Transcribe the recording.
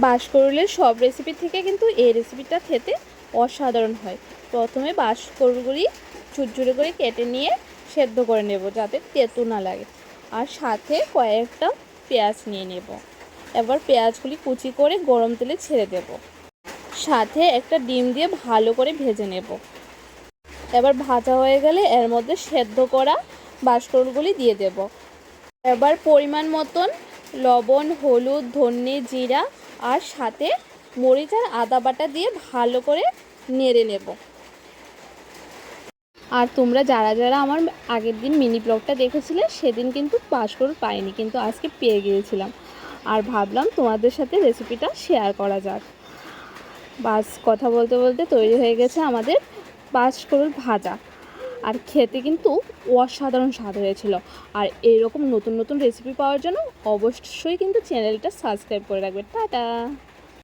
বাঁশকরুলের সব রেসিপি থেকে কিন্তু এই রেসিপিটা খেতে অসাধারণ হয়। প্রথমে বাঁশকরুলগুলি ঝুরঝুরে করে কেটে নিয়ে সেদ্ধ করে নেব যাতে তেতো না লাগে। আর সাথে কয়েকটা পেঁয়াজ নিয়ে নেব। এবার পেঁয়াজগুলি কুচি করে গরম তেলে ছেড়ে দেব। সাথে একটা ডিম দিয়ে ভালো করে ভেজে নেব। এবার ভাজা হয়ে গেলে এর মধ্যে সেদ্ধ করা বাঁশকরুলগুলি দিয়ে দেব। এবার পরিমাণ মতন লবণ, হলুদ, ধনে, জিরা আর সাথে মরিচ আর আদা বাটা দিয়ে ভালো করে নেড়ে নেব। আর তোমরা যারা যারা আমার আগের দিন মিনি ব্লগটা দেখেছিলে সেদিন কিন্তু বাঁশকরুল পাইনি, কিন্তু আজকে পেয়ে গিয়েছিলাম। আর ভাবলাম তোমাদের সাথে রেসিপিটা শেয়ার করা যাক। বাস কথা বলতে বলতে তৈরি হয়ে গেছে আমাদের বাঁশকরুল ভাজা। আর খেতে কিন্তু অসাধারণ স্বাদ হয়েছিল। আর এইরকম নতুন নতুন রেসিপি পাওয়ার জন্য অবশ্যই কিন্তু চ্যানেলটা সাবস্ক্রাইব করে রাখবে। টাটা।